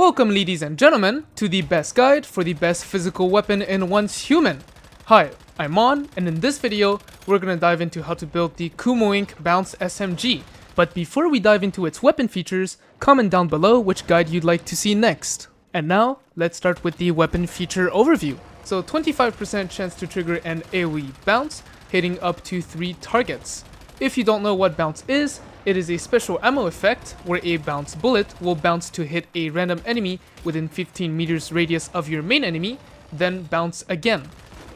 Welcome, ladies and gentlemen, to the best guide for the best physical weapon in one's human. Hi, I'm Mon, and in this video, we're gonna dive into how to build the Kumawink Bounce SMG. But before we dive into its weapon features, comment down below which guide you'd like to see next. And now, let's start with the weapon feature overview. So 25% chance to trigger an AoE bounce, hitting up to 3 targets. If you don't know what bounce is, it is a special ammo effect where a bounce bullet will bounce to hit a random enemy within 15 meters radius of your main enemy, then bounce again.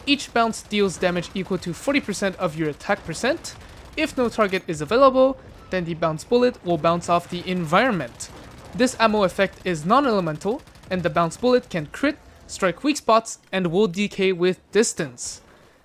Each bounce deals damage equal to 40% of your attack percent. If no target is available, then the bounce bullet will bounce off the environment. This ammo effect is non-elemental, and the bounce bullet can crit, strike weak spots, and will decay with distance.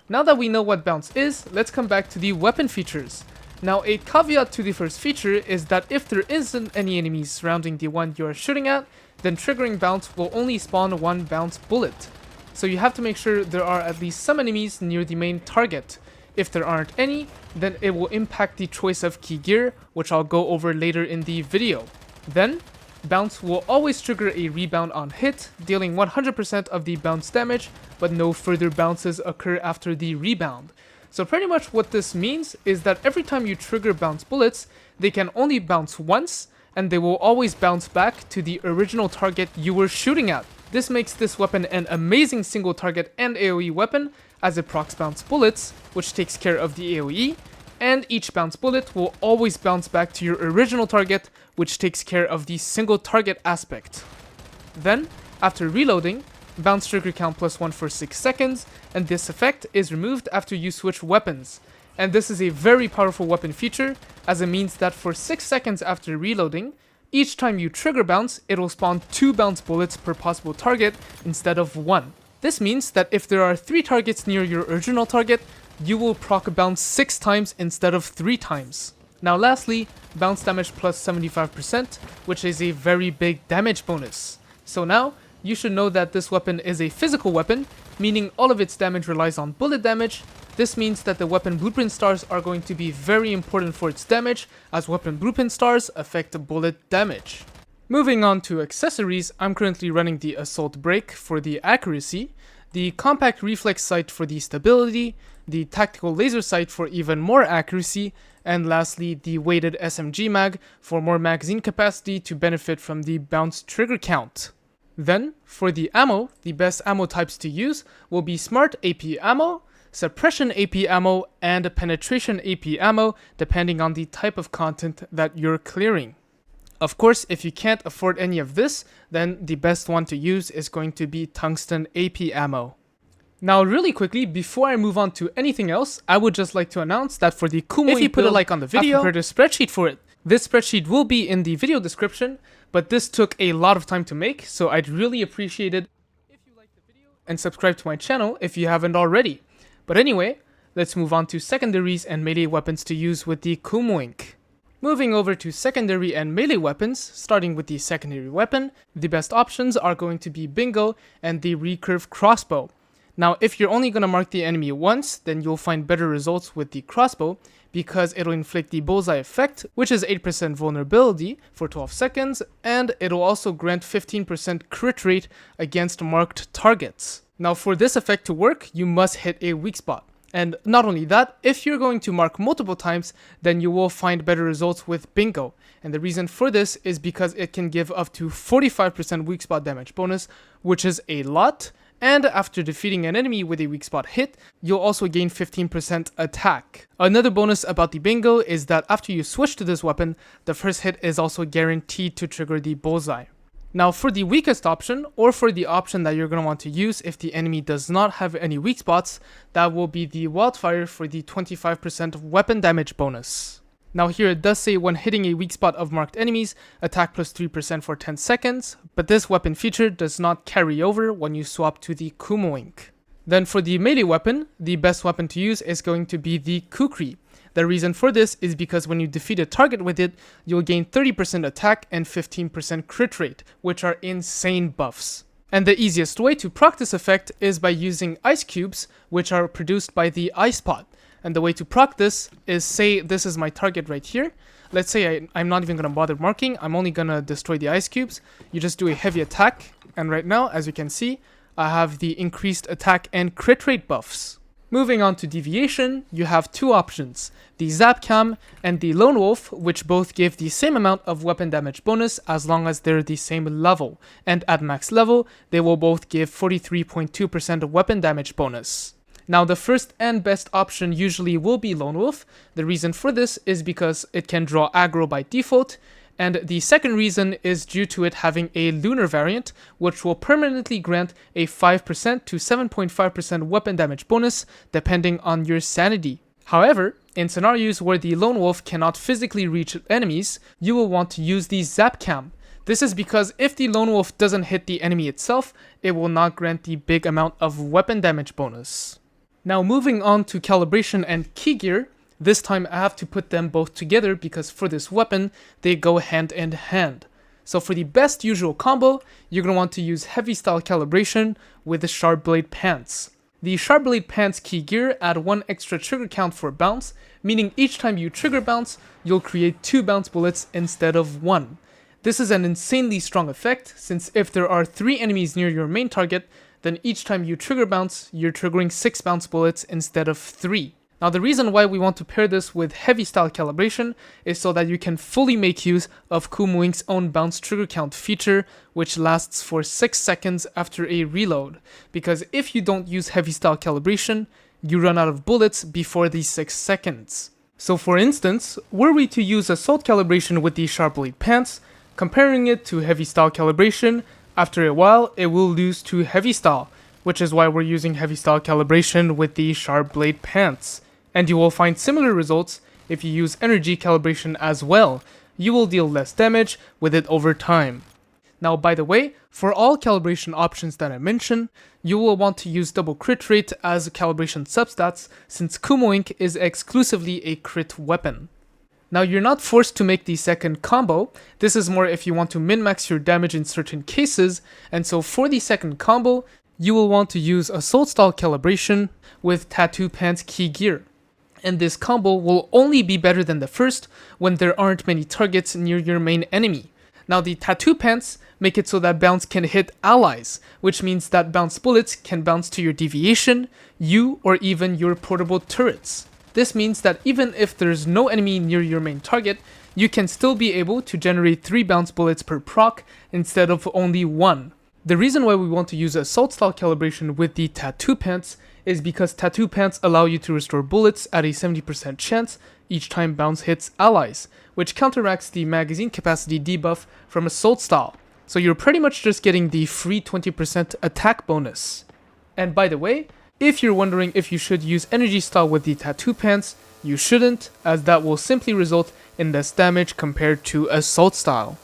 Now that we know what bounce is, let's come back to the weapon features. Now, a caveat to the first feature is that if there isn't any enemies surrounding the one you're shooting at, then triggering bounce will only spawn one bounce bullet. So you have to make sure there are at least some enemies near the main target. If there aren't any, then it will impact the choice of key gear, which I'll go over later in the video. Then, bounce will always trigger a rebound on hit, dealing 100% of the bounce damage, but no further bounces occur after the rebound. So pretty much what this means is that every time you trigger bounce bullets, they can only bounce once, and they will always bounce back to the original target you were shooting at. This makes this weapon an amazing single target and AoE weapon, as it procs bounce bullets, which takes care of the AoE, and each bounce bullet will always bounce back to your original target, which takes care of the single target aspect. Then, after reloading, bounce trigger count +1 for 6 seconds, and this effect is removed after you switch weapons. And this is a very powerful weapon feature, as it means that for 6 seconds after reloading, each time you trigger bounce, it will spawn 2 bounce bullets per possible target instead of 1. This means that if there are 3 targets near your original target, you will proc bounce 6 times instead of 3 times. Now lastly, bounce damage +75%, which is a very big damage bonus. So now, you should know that this weapon is a physical weapon, meaning all of its damage relies on bullet damage. This means that the weapon blueprint stars are going to be very important for its damage, as weapon blueprint stars affect bullet damage. Moving on to accessories, I'm currently running the assault brake for the accuracy, the compact reflex sight for the stability, the tactical laser sight for even more accuracy, and lastly the weighted SMG mag for more magazine capacity to benefit from the bounce trigger count. Then, for the ammo, the best ammo types to use will be Smart AP ammo, Suppression AP ammo, and Penetration AP ammo, depending on the type of content that you're clearing. Of course, if you can't afford any of this, then the best one to use is going to be Tungsten AP ammo. Now, really quickly, before I move on to anything else, I would just like to announce that for the Kumawink, if you put a like on the video, I've prepared a spreadsheet for it. This spreadsheet will be in the video description, but this took a lot of time to make, so I'd really appreciate it if you like the video and subscribe to my channel if you haven't already. But anyway, let's move on to secondaries and melee weapons to use with the Kumawink. Moving over to secondary and melee weapons, starting with the secondary weapon, the best options are going to be Bingo and the recurve crossbow. Now, if you're only going to mark the enemy once, then you'll find better results with the crossbow, because it'll inflict the bullseye effect, which is 8% vulnerability for 12 seconds, and it'll also grant 15% crit rate against marked targets. Now, for this effect to work, you must hit a weak spot. And not only that, if you're going to mark multiple times, then you will find better results with Bingo. And the reason for this is because it can give up to 45% weak spot damage bonus, which is a lot. And after defeating an enemy with a weak spot hit, you'll also gain 15% attack. Another bonus about the Bingo is that after you switch to this weapon, the first hit is also guaranteed to trigger the bullseye. Now, for the weakest option, or for the option that you're going to want to use if the enemy does not have any weak spots, that will be the Wildfire for the 25% weapon damage bonus. Now here it does say when hitting a weak spot of marked enemies, attack +3% for 10 seconds, but this weapon feature does not carry over when you swap to the Kumawink. Then for the melee weapon, the best weapon to use is going to be the Kukri. The reason for this is because when you defeat a target with it, you'll gain 30% attack and 15% crit rate, which are insane buffs. And the easiest way to proc this effect is by using ice cubes, which are produced by the ice pot. And the way to proc this is, say this is my target right here. let's say I'm not even going to bother marking, I'm only going to destroy the ice cubes. You just do a heavy attack, and right now, as you can see, I have the increased attack and crit rate buffs. Moving on to Deviation, you have two options, the Zap Cam and the Lone Wolf, which both give the same amount of weapon damage bonus as long as they're the same level, and at max level, they will both give 43.2% weapon damage bonus. Now the first and best option usually will be Lone Wolf. The reason for this is because it can draw aggro by default, and the second reason is due to it having a lunar variant, which will permanently grant a 5% to 7.5% weapon damage bonus depending on your sanity. However, in scenarios where the Lone Wolf cannot physically reach enemies, you will want to use the Zap Cam. This is because if the Lone Wolf doesn't hit the enemy itself, it will not grant the big amount of weapon damage bonus. Now moving on to Calibration and Key gear, this time I have to put them both together because for this weapon, they go hand in hand. So for the best usual combo, you're going to want to use heavy style calibration with the Sharp Blade Pants. The Sharp Blade Pants key gear add 1 extra trigger count for bounce, meaning each time you trigger bounce, you'll create 2 bounce bullets instead of 1. This is an insanely strong effect, since if there are 3 enemies near your main target, then each time you trigger bounce, you're triggering 6 bounce bullets instead of 3. Now the reason why we want to pair this with heavy style calibration is so that you can fully make use of Kumawink's own bounce trigger count feature, which lasts for 6 seconds after a reload, because if you don't use heavy style calibration, you run out of bullets before these 6 seconds. So for instance, were we to use assault calibration with the Sharp Blade Pants, comparing it to heavy style calibration, after a while it will lose to heavy style, which is why we're using heavy style calibration with the Sharp Blade Pants. And you will find similar results if you use energy calibration as well. You will deal less damage with it over time. Now by the way, for all calibration options that I mentioned, you will want to use double crit rate as calibration substats since Kumawink is exclusively a crit weapon. Now you're not forced to make the second combo, this is more if you want to min-max your damage in certain cases, and so for the second combo, you will want to use assault style calibration with Tattoo Pants key gear. And this combo will only be better than the first when there aren't many targets near your main enemy. Now the Tattoo Pants make it so that bounce can hit allies, which means that bounce bullets can bounce to your Deviation, you, or even your portable turrets. This means that even if there's no enemy near your main target, you can still be able to generate 3 bounce bullets per proc instead of only 1. The reason why we want to use assault style calibration with the Tattoo Pants is because Tattoo Pants allow you to restore bullets at a 70% chance each time bounce hits allies, which counteracts the magazine capacity debuff from assault style. So you're pretty much just getting the free 20% attack bonus. And by the way, if you're wondering if you should use energy style with the Tattoo Pants, you shouldn't, as that will simply result in less damage compared to assault style.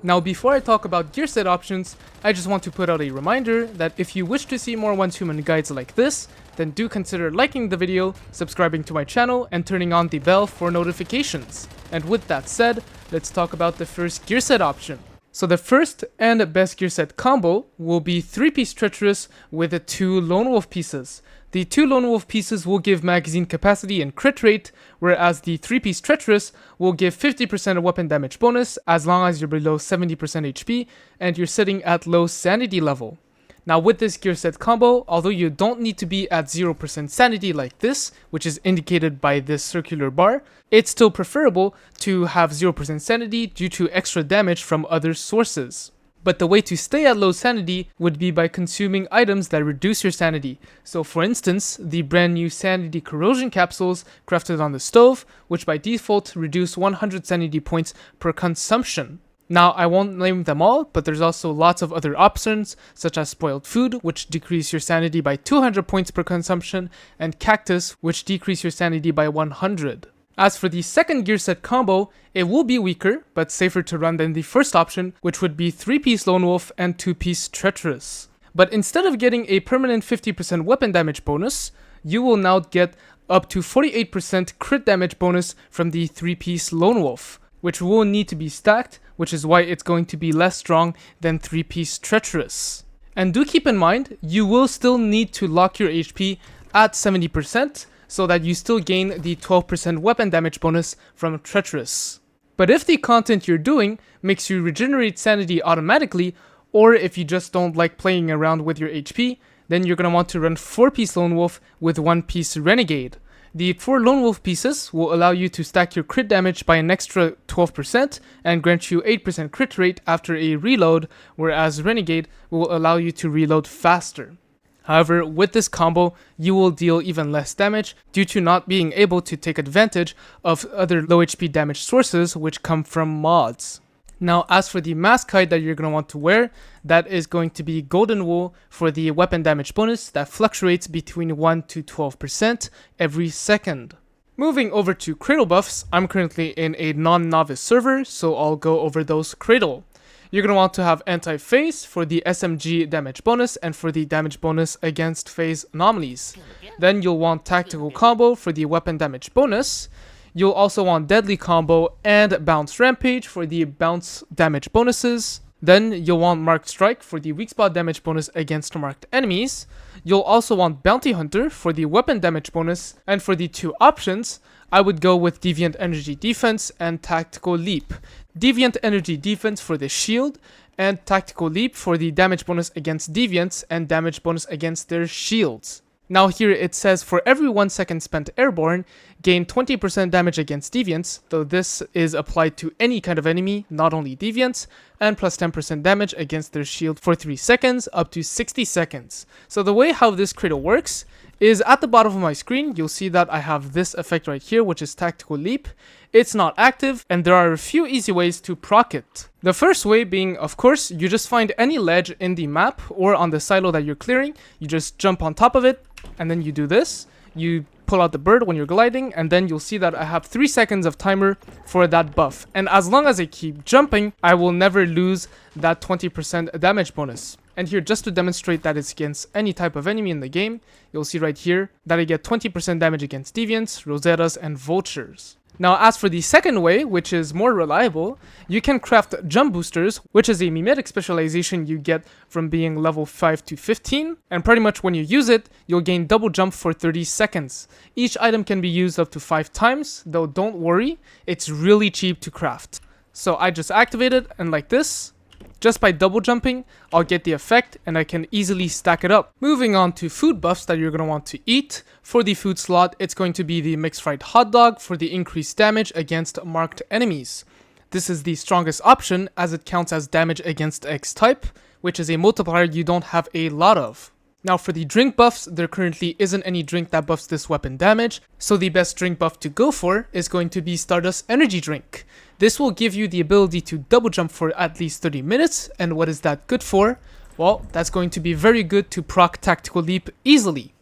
Now before I talk about gear set options, I just want to put out a reminder that if you wish to see more Once Human guides like this, then do consider liking the video, subscribing to my channel, and turning on the bell for notifications. And with that said, let's talk about the first gear set option. So the first and best gear set combo will be 3-piece Treacherous with 2 Lone Wolf pieces. The 2 Lone Wolf pieces will give magazine capacity and crit rate, whereas the 3-piece Treacherous will give 50% weapon damage bonus as long as you're below 70% HP and you're sitting at low sanity level. Now with this gear set combo, although you don't need to be at 0% sanity like this, which is indicated by this circular bar, it's still preferable to have 0% sanity due to extra damage from other sources. But the way to stay at low sanity would be by consuming items that reduce your sanity. So for instance, the brand new sanity corrosion capsules crafted on the stove, which by default reduce 100 sanity points per consumption. Now I won't name them all, but there's also lots of other options, such as spoiled food, which decrease your sanity by 200 points per consumption, and cactus, which decrease your sanity by 100. As for the second gear set combo, it will be weaker, but safer to run than the first option, which would be 3-piece Lone Wolf and 2-piece Treacherous. But instead of getting a permanent 50% weapon damage bonus, you will now get up to 48% crit damage bonus from the 3-piece Lone Wolf, which will need to be stacked, which is why it's going to be less strong than 3-piece Treacherous. And do keep in mind, you will still need to lock your HP at 70%, so that you still gain the 12% weapon damage bonus from Treacherous. But if the content you're doing makes you regenerate sanity automatically, or if you just don't like playing around with your HP, then you're going to want to run 4-piece Lone Wolf with 1-piece Renegade. The 4 Lone Wolf pieces will allow you to stack your crit damage by an extra 12% and grant you 8% crit rate after a reload, whereas Renegade will allow you to reload faster. However, with this combo, you will deal even less damage due to not being able to take advantage of other low HP damage sources which come from mods. Now, as for the mask hide that you're going to want to wear, that is going to be golden wool for the weapon damage bonus that fluctuates between 1 to 12% every second. Moving over to Cradle buffs, I'm currently in a non-novice server, so I'll go over those Cradle. You're going to want to have anti-phase for the SMG damage bonus and for the damage bonus against phase anomalies. Then you'll want tactical combo for the weapon damage bonus. You'll also want deadly combo and bounce rampage for the bounce damage bonuses. Then you'll want marked strike for the weak spot damage bonus against marked enemies. You'll also want bounty hunter for the weapon damage bonus, and for the 2 options, I would go with deviant energy defense and tactical leap. Deviant energy defense for the shield, and tactical leap for the damage bonus against deviants and damage bonus against their shields. Now here it says for every 1 second spent airborne, gain 20% damage against deviants, though this is applied to any kind of enemy, not only deviants, and plus 10% damage against their shield for 3 seconds, up to 60 seconds. So the way how this Cradle works is at the bottom of my screen, you'll see that I have this effect right here, which is tactical leap. It's not active, and there are a few easy ways to proc it. The first way being, of course, you just find any ledge in the map or on the silo that you're clearing, you just jump on top of it, and then you do this. You pull out the bird when you're gliding, and then you'll see that I have 3 seconds of timer for that buff. And as long as I keep jumping, I will never lose that 20% damage bonus. And here, just to demonstrate that it's against any type of enemy in the game, you'll see right here that I get 20% damage against deviants, rosettas, and vultures. Now, as for the second way, which is more reliable, you can craft jump boosters, which is a mimetic specialization you get from being level 5 to 15, and pretty much when you use it, you'll gain double jump for 30 seconds. Each item can be used up to 5 times, though don't worry, it's really cheap to craft. So I just activate it, and like this, just by double jumping, I'll get the effect and I can easily stack it up. Moving on to food buffs that you're going to want to eat. For the food slot, it's going to be the mixed fried hot dog for the increased damage against marked enemies. This is the strongest option as it counts as damage against X type, which is a multiplier you don't have a lot of. Now for the drink buffs, there currently isn't any drink that buffs this weapon damage, so the best drink buff to go for is going to be Stardust Energy Drink. This will give you the ability to double jump for at least 30 minutes, and what is that good for? Well, that's going to be very good to proc Tactical Leap easily.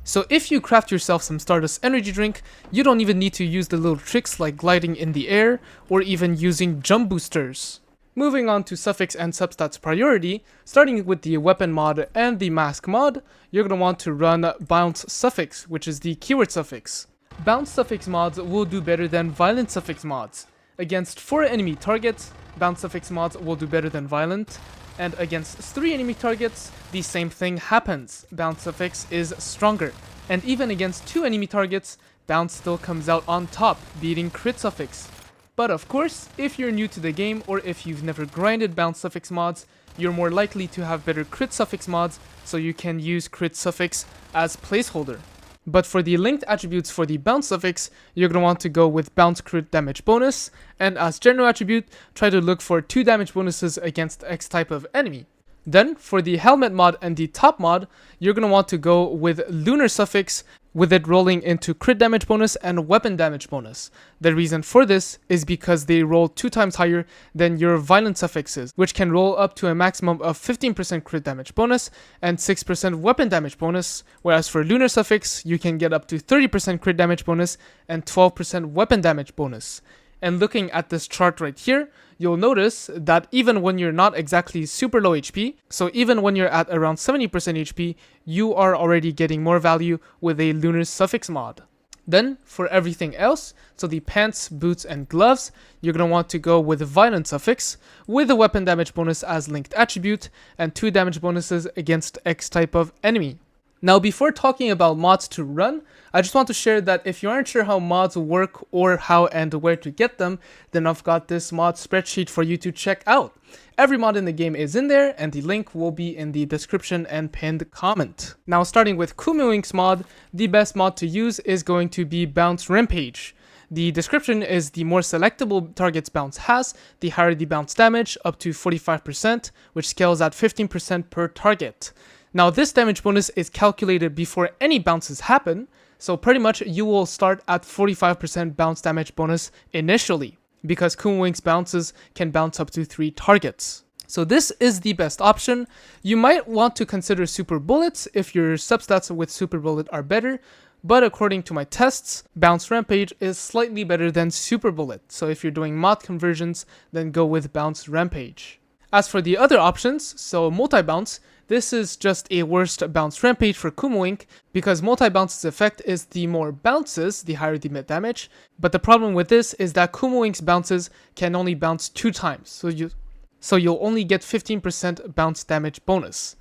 So if you craft yourself some Stardust Energy Drink, you don't even need to use the little tricks like gliding in the air, or even using jump boosters. Moving on to Suffix and Substats priority, starting with the weapon mod and the mask mod, you're going to want to run Bounce Suffix, which is the keyword suffix. Bounce Suffix mods will do better than Violent Suffix mods. Against 4 enemy targets, Bounce Suffix mods will do better than Violent, and against 3 enemy targets, the same thing happens. Bounce Suffix is stronger, and even against 2 enemy targets, Bounce still comes out on top, beating Crit Suffix. But of course, if you're new to the game or if you've never grinded Bounce Suffix mods, you're more likely to have better Crit Suffix mods, so you can use Crit Suffix as placeholder. But for the linked attributes for the Bounce Suffix, you're going to want to go with Bounce Crit Damage Bonus, and as general attribute, try to look for 2 damage bonuses against X type of enemy. Then, for the helmet mod and the top mod, you're going to want to go with Lunar Suffix, with it rolling into crit damage bonus and weapon damage bonus. The reason for this is because they roll 2 times higher than your violent suffixes, which can roll up to a maximum of 15% crit damage bonus and 6% weapon damage bonus, whereas for Lunar Suffix, you can get up to 30% crit damage bonus and 12% weapon damage bonus. And looking at this chart right here, you'll notice that even when you're not exactly super low HP, so even when you're at around 70% HP, you are already getting more value with a Lunar Suffix mod. Then, for everything else, so the pants, boots, and gloves, you're going to want to go with Violent Suffix, with a weapon damage bonus as linked attribute, and 2 damage bonuses against X type of enemy. Now, before talking about mods to run, I just want to share that if you aren't sure how mods work or how and where to get them, then I've got this mod spreadsheet for you to check out. Every mod in the game is in there, and the link will be in the description and pinned comment. Now, starting with Kumawink's mod, the best mod to use is going to be Bounce Rampage. The description is the more selectable targets bounce has, the higher the bounce damage, up to 45%, which scales at 15% per target. Now, this damage bonus is calculated before any bounces happen, so pretty much you will start at 45% bounce damage bonus initially, because Kumawink's bounces can bounce up to 3 targets. So this is the best option. You might want to consider super bullets if your substats with super bullet are better, but according to my tests, Bounce Rampage is slightly better than super bullet, so if you're doing mod conversions, then go with Bounce Rampage. As for the other options, so multi-bounce, this is just a worse Bounce Rampage for Kumawink, because multi-bounce's effect is the more bounces, the higher the damage, but the problem with this is that Kumawink's bounces can only bounce 2 times, so you'll only get 15% bounce damage bonus.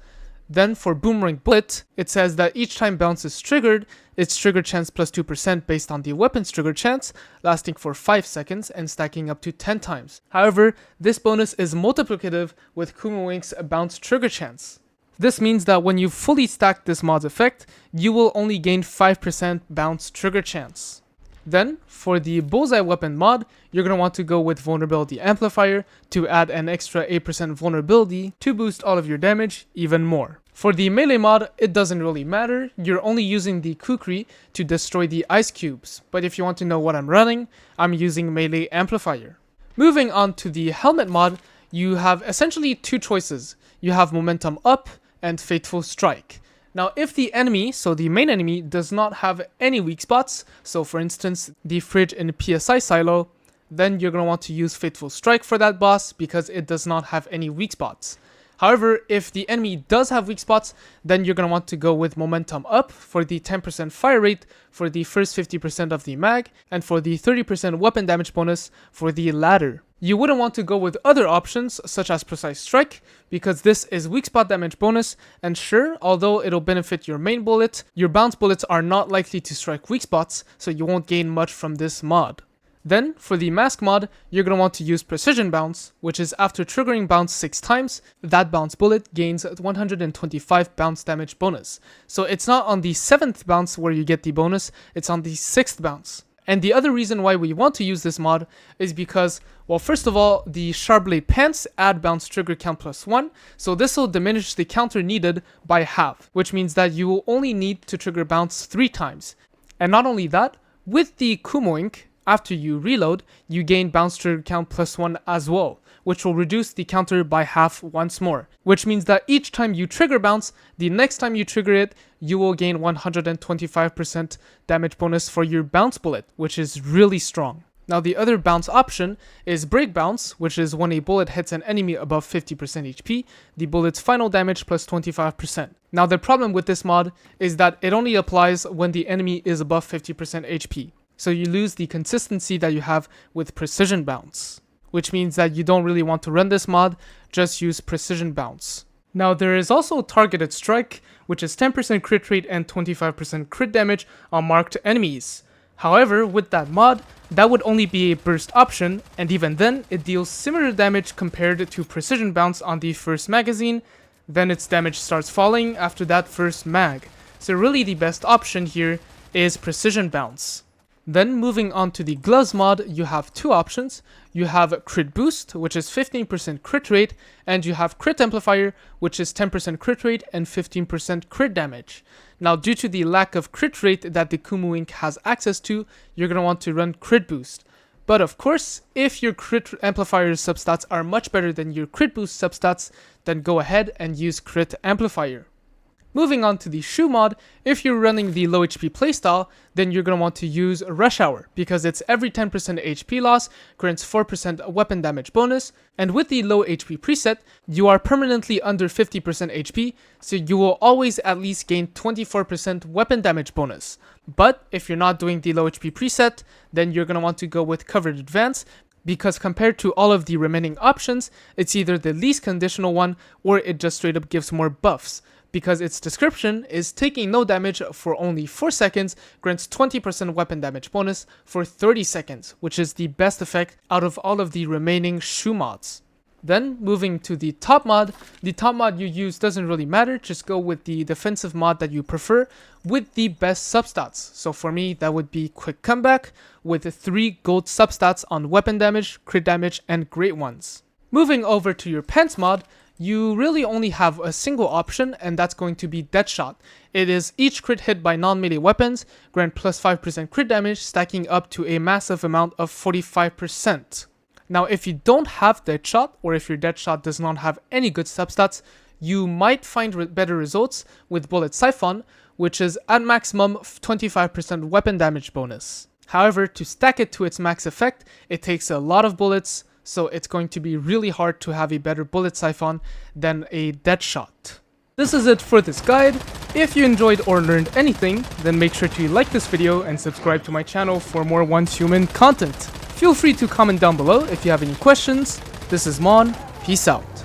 Then for Boomerang Bullet, it says that each time bounce is triggered, its trigger chance plus 2% based on the weapon's trigger chance, lasting for 5 seconds and stacking up to 10 times. However, this bonus is multiplicative with Kumawink's bounce trigger chance. This means that when you fully stack this mod's effect, you will only gain 5% bounce trigger chance. Then, for the Bullseye Weapon mod, you're going to want to go with Vulnerability Amplifier to add an extra 8% vulnerability to boost all of your damage even more. For the Melee mod, it doesn't really matter, you're only using the Kukri to destroy the ice cubes, but if you want to know what I'm running, I'm using Melee Amplifier. Moving on to the Helmet mod, you have essentially 2 choices. You have Momentum Up and Fateful Strike. Now, if the enemy, so the main enemy, does not have any weak spots, so for instance, the fridge in PSI silo, then you're going to want to use Fateful Strike for that boss because it does not have any weak spots. However, if the enemy does have weak spots, then you're going to want to go with Momentum Up for the 10% fire rate for the first 50% of the mag, and for the 30% weapon damage bonus for the latter. You wouldn't want to go with other options such as Precise Strike, because this is weak spot damage bonus, and sure, although it'll benefit your main bullet, your bounce bullets are not likely to strike weak spots, so you won't gain much from this mod. Then, for the Mask mod, you're going to want to use Precision Bounce, which is after triggering bounce 6 times, that bounce bullet gains 125 bounce damage bonus. So it's not on the 7th bounce where you get the bonus, it's on the 6th bounce. And the other reason why we want to use this mod is because, well, first of all, the Sharblade Pants add bounce trigger count plus 1, so this will diminish the counter needed by half, which means that you will only need to trigger bounce 3 times. And not only that, with the Kumawink, after you reload, you gain bounce trigger count plus 1 as well, which will reduce the counter by half once more, which means that each time you trigger bounce, the next time you trigger it, you will gain 125% damage bonus for your bounce bullet, which is really strong. Now, the other bounce option is Break Bounce, which is when a bullet hits an enemy above 50% HP, the bullet's final damage plus 25%. Now, the problem with this mod is that it only applies when the enemy is above 50% HP. So you lose the consistency that you have with Precision Bounce, which means that you don't really want to run this mod, just use Precision Bounce. Now, there is also Targeted Strike, which is 10% crit rate and 25% crit damage on marked enemies. However, with that mod, that would only be a burst option, and even then, it deals similar damage compared to Precision Bounce on the first magazine, then its damage starts falling after that first mag. So really the best option here is Precision Bounce. Then moving on to the Gloves mod, you have 2 options. You have Crit Boost, which is 15% crit rate, and you have Crit Amplifier, which is 10% crit rate and 15% crit damage. Now, due to the lack of crit rate that the Kumawink has access to, you're going to want to run Crit Boost. But of course, if your Crit Amplifier's substats are much better than your Crit Boost substats, then go ahead and use Crit Amplifier. Moving on to the Shoe mod, if you're running the low HP playstyle, then you're going to want to use Rush Hour, because it's every 10% HP loss grants 4% weapon damage bonus, and with the low HP preset, you are permanently under 50% HP, so you will always at least gain 24% weapon damage bonus. But if you're not doing the low HP preset, then you're going to want to go with Covered Advance, because compared to all of the remaining options, it's either the least conditional one or it just straight up gives more buffs. because its description is taking no damage for only 4 seconds, grants 20% weapon damage bonus for 30 seconds, which is the best effect out of all of the remaining shoe mods. Then, moving to the top mod you use doesn't really matter, just go with the defensive mod that you prefer with the best substats. So for me, that would be Quick Comeback with 3 gold substats on weapon damage, crit damage, and great ones. Moving over to your pants mod, you really only have a single option, and that's going to be Deadshot. It is each crit hit by non-melee weapons, grant plus 5% crit damage, stacking up to a massive amount of 45%. Now, if you don't have Deadshot, or if your Deadshot does not have any good substats, you might find better results with Bullet Siphon, which is at maximum 25% weapon damage bonus. However, to stack it to its max effect, it takes a lot of bullets, so it's going to be really hard to have a better Bullet Siphon than a Deadshot. This is it for this guide. If you enjoyed or learned anything, then make sure to like this video and subscribe to my channel for more Once Human content. Feel free to comment down below if you have any questions. This is Mon. Peace out.